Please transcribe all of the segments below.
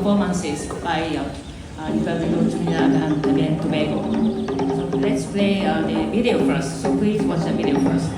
performances by VLLO Trinidad and Tobago. So let's play the video first. So please watch the video first.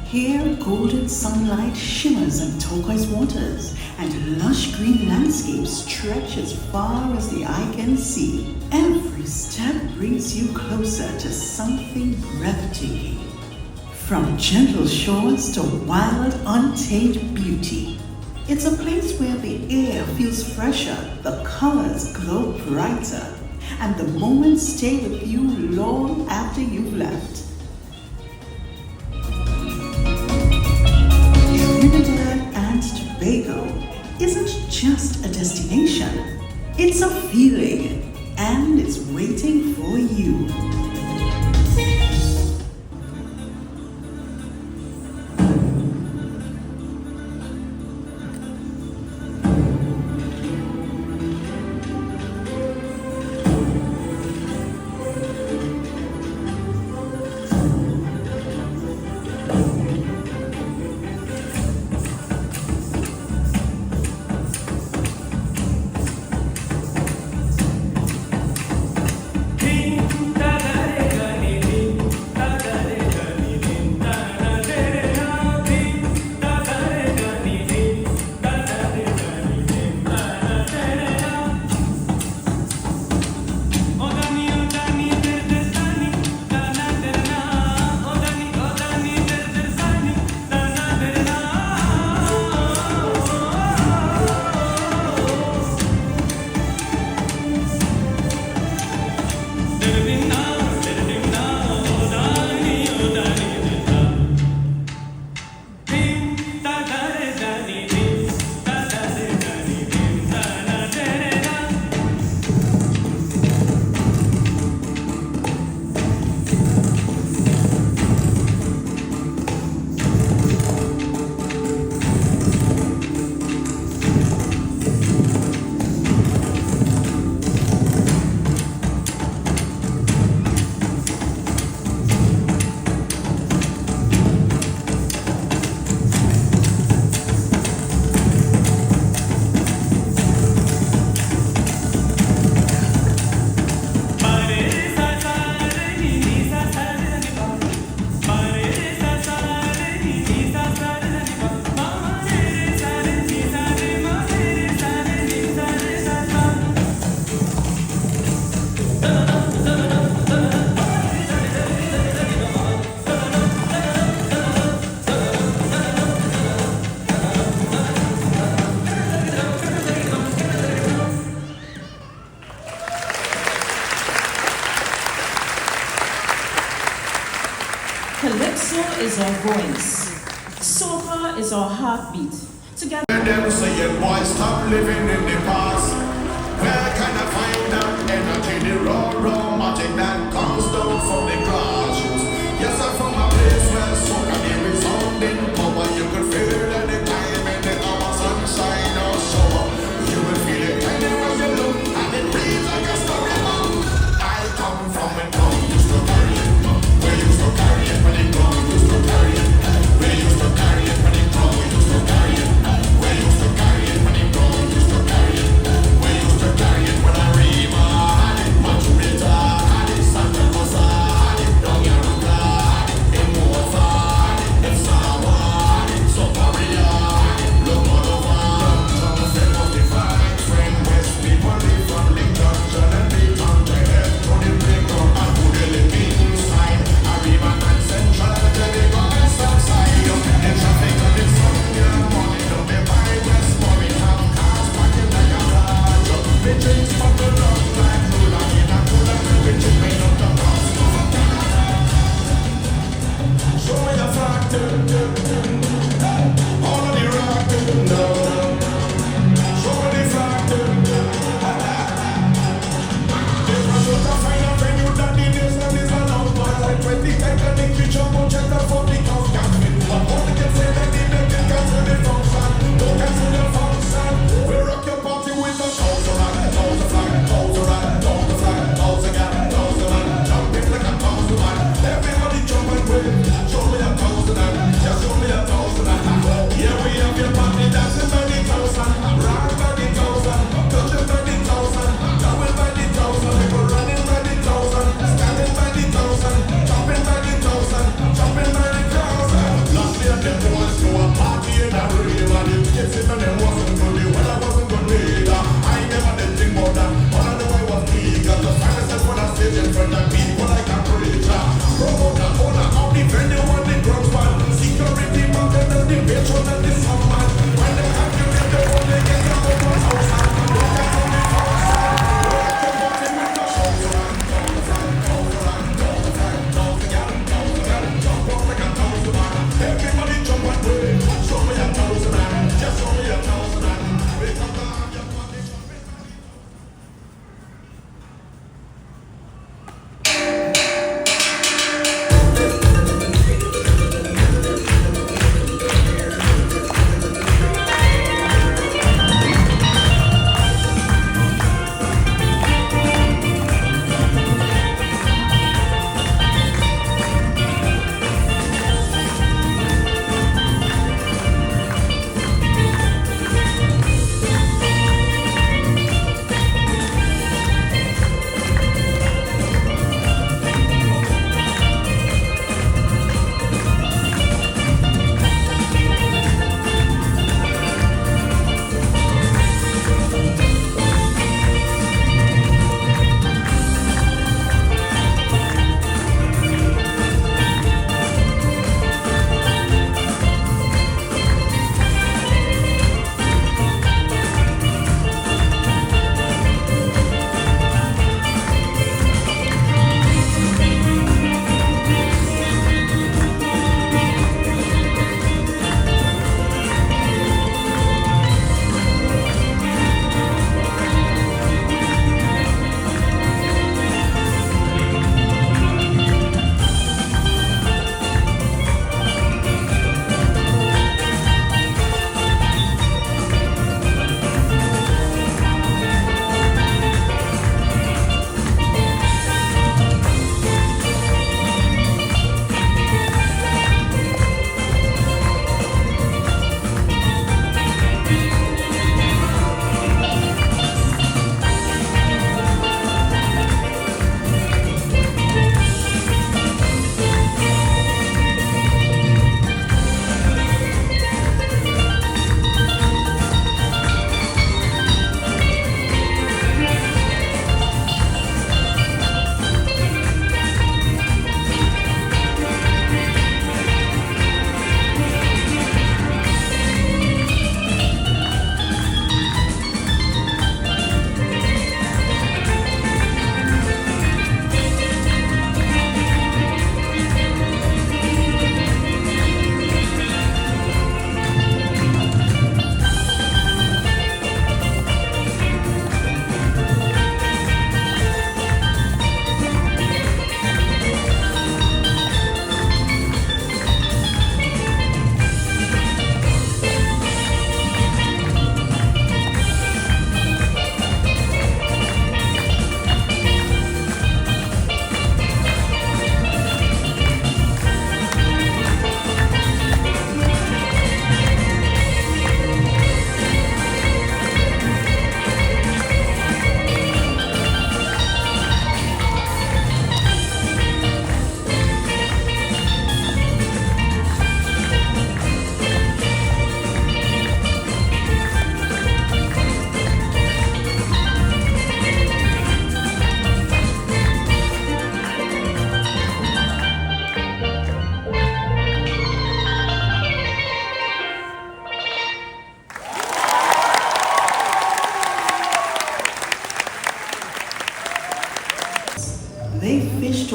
Here, golden sunlight shimmers in turquoise waters, and lush green landscapes stretch as far as the eye can see. Every step brings you closer to something breathtaking. From gentle shores to wild, untamed beauty, it's a place where the air feels fresher, the colors glow brighter, and the moments stay with you long after you've left. Trinidad and Tobago isn't just a destination, it's a feeling, and it's waiting for you. Calypso is our voice. Soca is our heartbeat. Together. Them saying, boy, stop living in the past. Where can I find that energy, the raw magic that comes down from the grassroots? Yes, I'm from a place where soca is resounding power. You could feel it anytime in the hours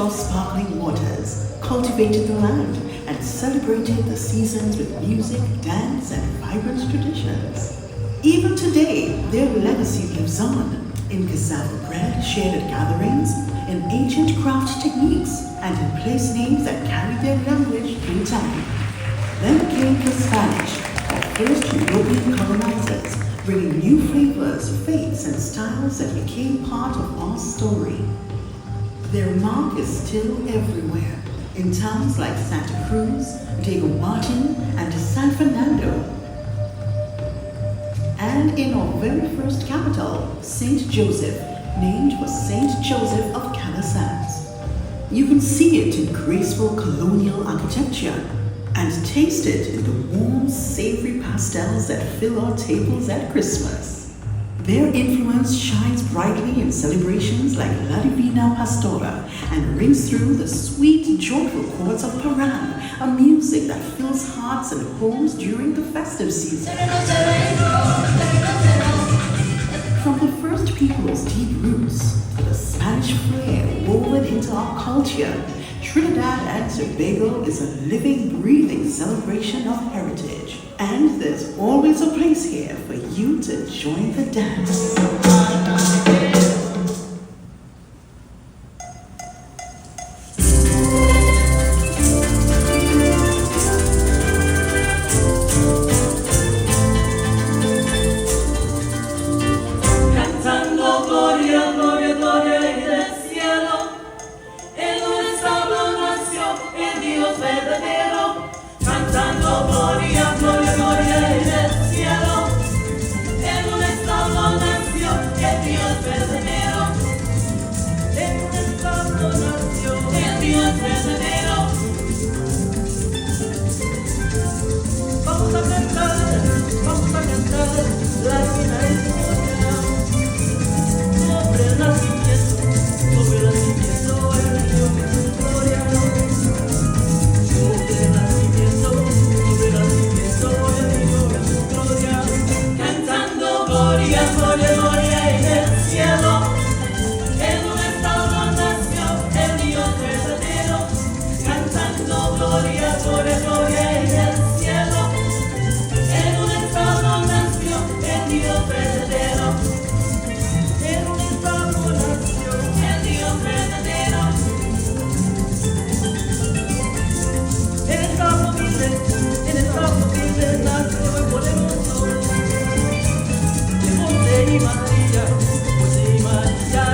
of sparkling waters, cultivated the land, and celebrated the seasons with music, dance, and vibrant traditions. Even today, their legacy lives on in cassava bread shared at gatherings, in ancient craft techniques, and in place names that carry their language through time. Then came the Spanish, our first European colonizers, bringing new flavors, faiths, and styles that became part of our story. Their mark is still everywhere, in towns like Santa Cruz, Diego Martin, and San Fernando. And in our very first capital, St. Joseph, named for St. Joseph of Calabasas. You can see it in graceful colonial architecture and taste it in the warm, savory pastels that fill our tables at Christmas. Their influence shines brightly in celebrations like La Divina Pastora and rings through the sweet, joyful chords of Paran, a music that fills hearts and homes during the festive season. From the first people's deep roots to the Spanish flair woven into our culture, Trinidad and Tobago is a living, breathing celebration of heritage. And there's always a place here for you to join the dance. Cantando gloria, gloria, gloria del cielo, en un establo nació el Dios verdadero. Cantando gloria, gloria, gloria del cielo, en un establo nació el Dios verdadero. En un establo nació el Dios verdadero. Vamos a cantar la divina historia sobre el nacimiento, el Dios de su gloria. Sobre el nacimiento, el Dios de su gloria. Cantando gloria, gloria, gloria en el cielo, en un establo nació el Dios verdadero. Cantando gloria, gloria, gloria en el cielo, en un establo nació el Dios verdadero. En un establo nació el Dios verdadero. En el establo vive nació el poderoso. De José y María,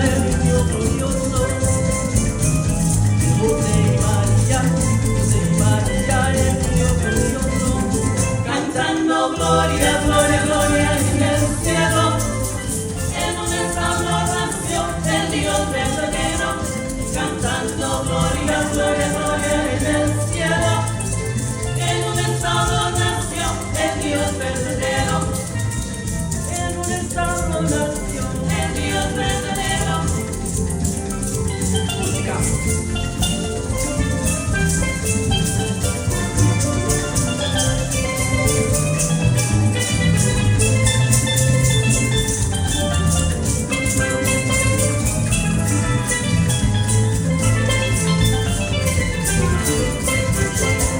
el niño glorioso. De José y María, el niño glorioso. Cantando gloria, gloria, gloria en el cielo, en un establo nació el Dios verdadero. Cantando gloria, gloria, gloria en el cielo, en un establo nació el Dios verdadero. En un establo nació el Dios verdadero. Música.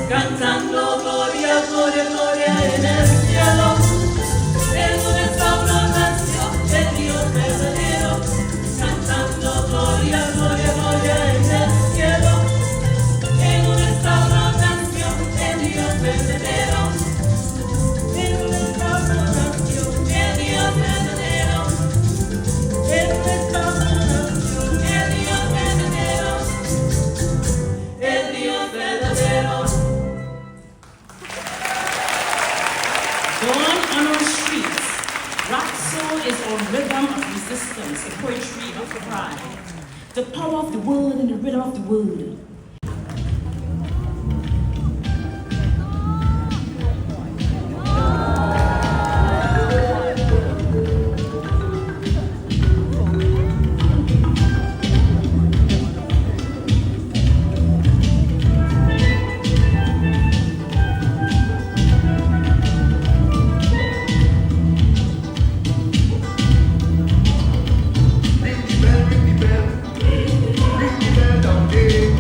Cantando gloria, gloria, gloria en el cielo, en un establo nació el Dios verdadero. Cantando gloria, gloria, gloria en el cielo, en un establo nació el Dios verdadero. En un establo nació el Dios verdadero. En un establo nació el Dios verdadero. El Dios verdadero. Born on our streets, rock soul is our rhythm of resistance, the poetry of pride, the power of the word and the rhythm of the word. Ring the bell, down there.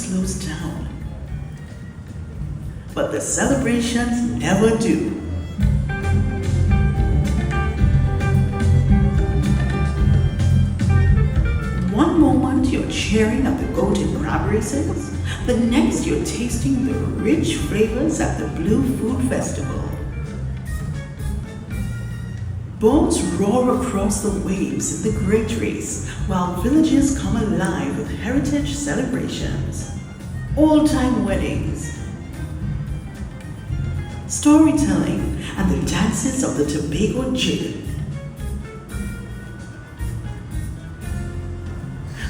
slows down. But the celebrations never do. One moment you're cheering at the golden crab races, the next you're tasting the rich flavors at the Blue Food Festival. Boats roar across the waves in the Great Race, while villages come alive with heritage celebrations, old-time weddings, storytelling, and the dances of the Tobago jig.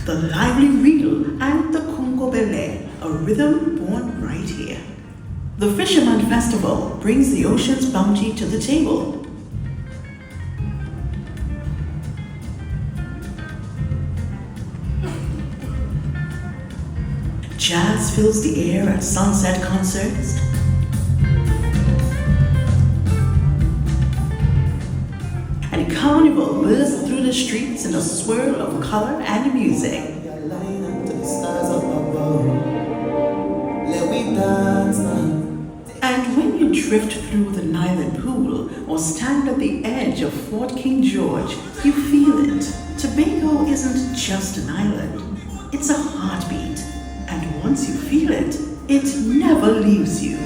The lively reel and the Congo Belay, a rhythm born right here. The Fisherman Festival brings the ocean's bounty to the table. Jazz fills the air at sunset concerts. And carnival bursts through the streets in a swirl of color and music. And when you drift through the Nyland Pool or stand at the edge of Fort King George, you feel it. Tobago isn't just an island, it's a heartbeat. And once you feel it, it never leaves you.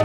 「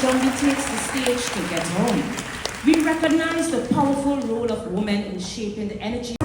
Johnny takes the stage to get home. We recognize the powerful role of women in shaping the energy.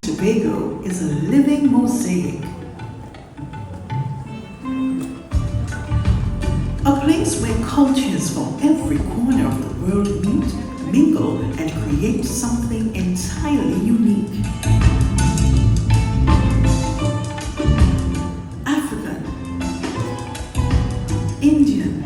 Tobago is a living mosaic. A place where cultures from every corner of the world meet, mingle, and create something entirely unique. African, Indian,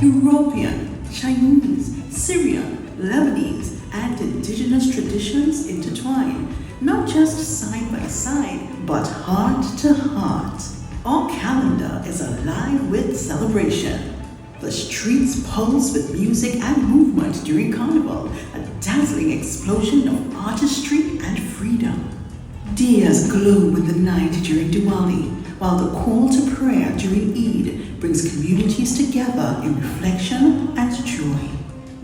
European, Chinese, Syrian, Lebanese, and indigenous traditions intertwine, not just side by side, but heart to heart. Our calendar is alive with celebration. The streets pulse with music and movement during Carnival, a dazzling explosion of artistry and freedom. Diyas glow in the night during Diwali, while the call to prayer during Eid brings communities together in reflection and joy.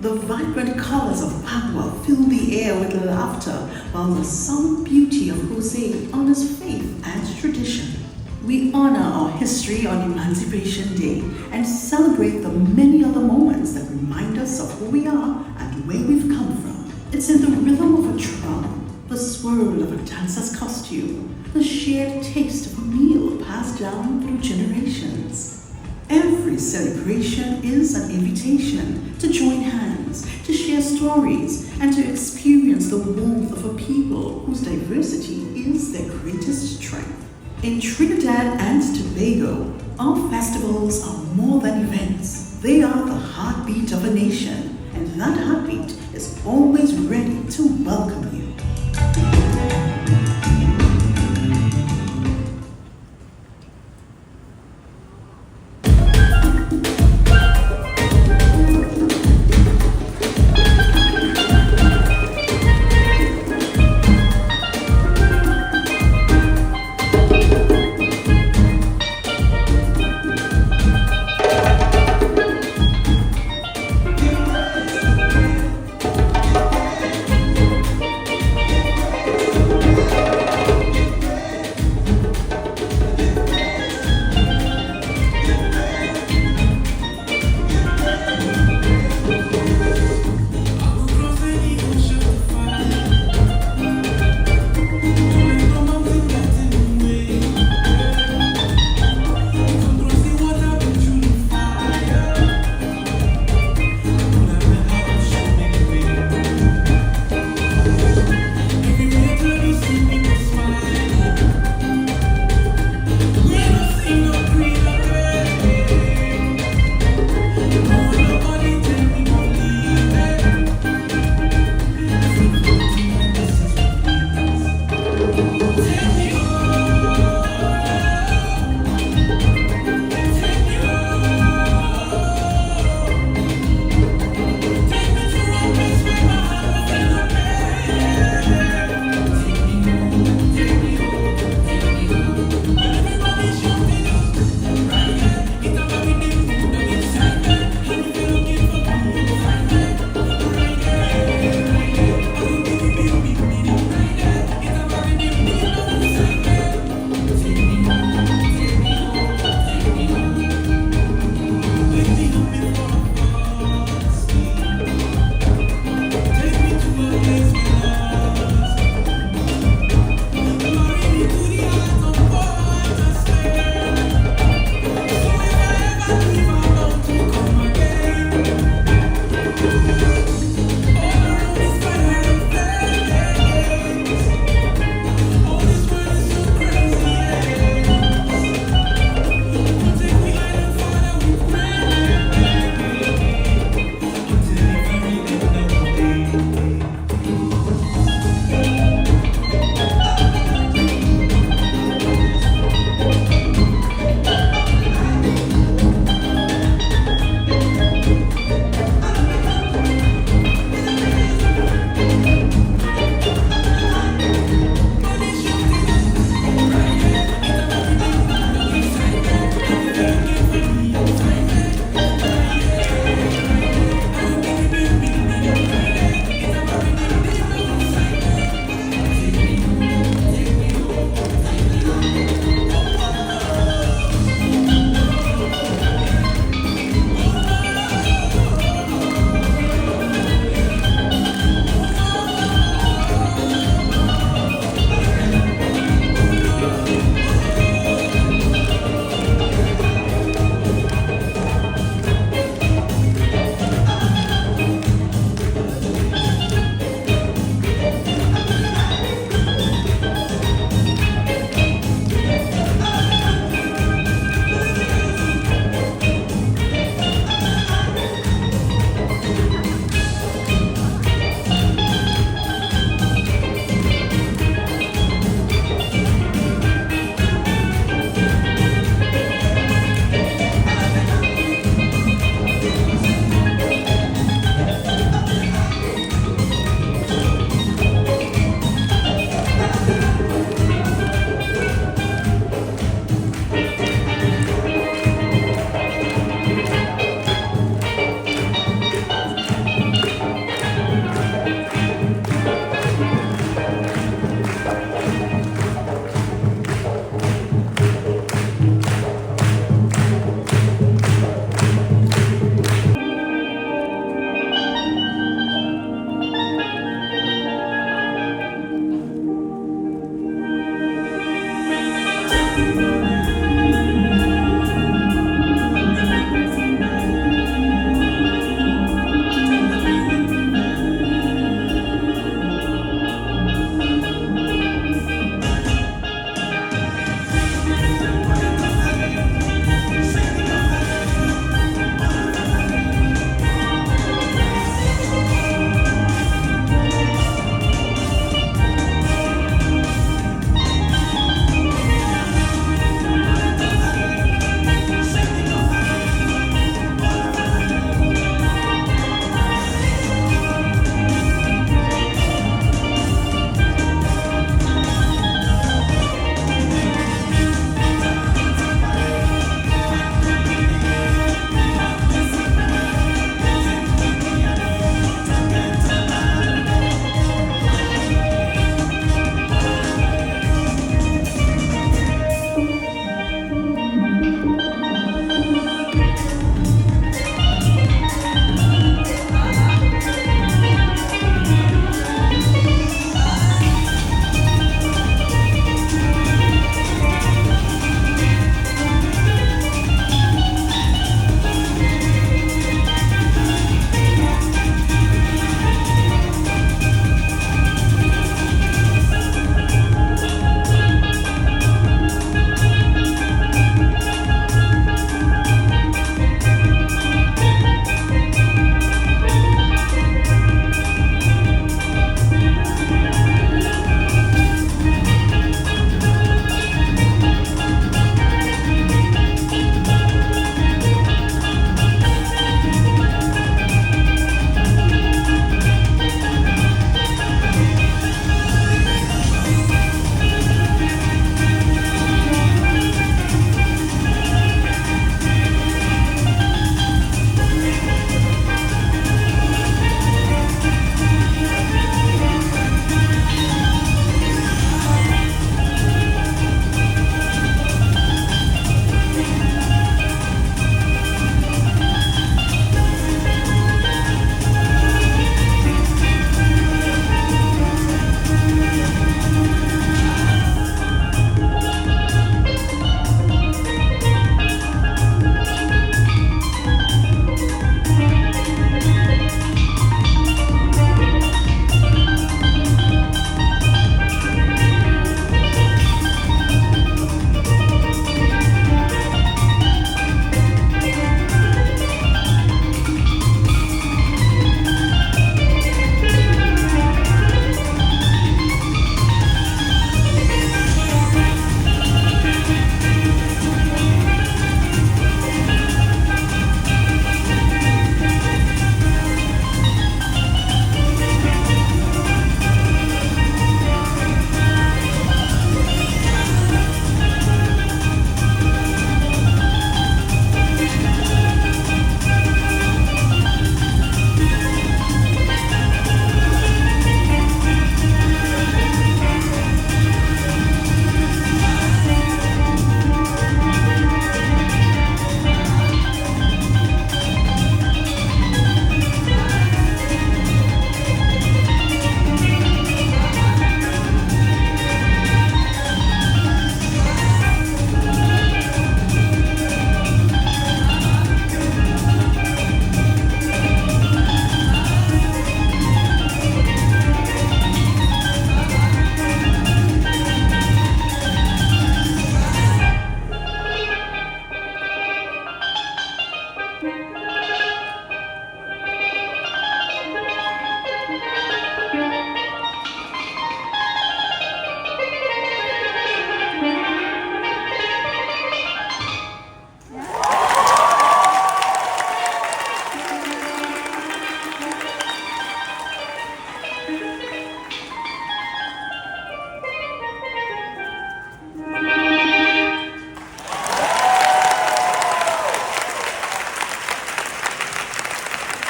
The vibrant colors of power fill the air with laughter, while the solemn beauty of Jose honors faith and tradition. We honor our history on Emancipation Day and celebrate the many other moments that remind us of who we are and where we've come from. It's in the rhythm of a drum, the swirl of a dancer's costume, the shared taste of a meal passed down through generations. Every celebration is an invitation to join hands, to share stories, and to experience the warmth of a people whose diversity is their greatest strength. In Trinidad and Tobago, our festivals are more than events. They are the heartbeat of a nation, and that heartbeat is always ready to welcome you.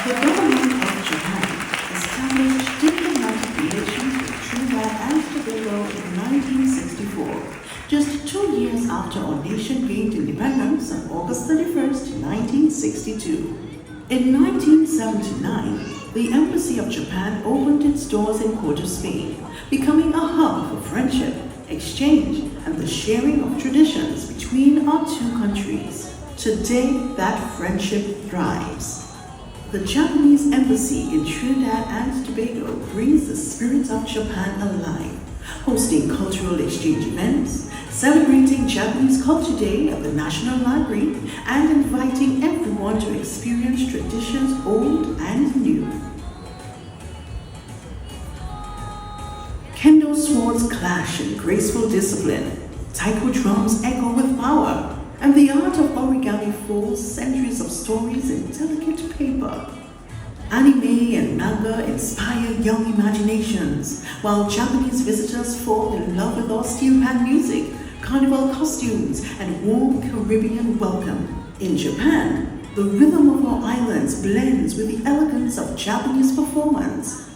The government of Japan established diplomatic relations with Trinidad and Tobago in 1964, just 2 years after our nation gained independence on August 31st, 1962. In 1979, the Embassy of Japan opened its doors in Port of Spain, becoming a hub for friendship, exchange, and the sharing of traditions between our two countries. Today, that friendship thrives. The Japanese Embassy in Trinidad and Tobago brings the spirit of Japan alive, hosting cultural exchange events, celebrating Japanese Culture Day at the National Library, and inviting everyone to experience traditions old and new. Kendo swords clash in graceful discipline, taiko drums echo with power, and the art of origami folds centuries of stories in delicate paper. Anime and manga inspire young imaginations, while Japanese visitors fall in love with our steel pan music, carnival costumes, and warm Caribbean welcome. In Japan, the rhythm of our islands blends with the elegance of Japanese performance.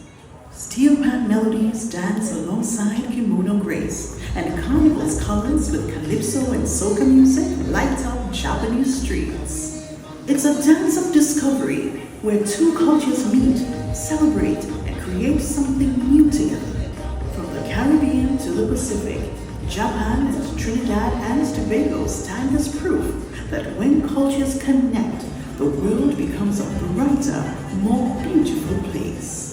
Steel pan melodies dance alongside kimono grace, and carnival's colors with calypso and soca music light up Japanese streets. It's a dance of discovery where two cultures meet, celebrate, and create something new together. From the Caribbean to the Pacific, Japan and Trinidad and Tobago stand as proof that when cultures connect, the world becomes a brighter, more beautiful place.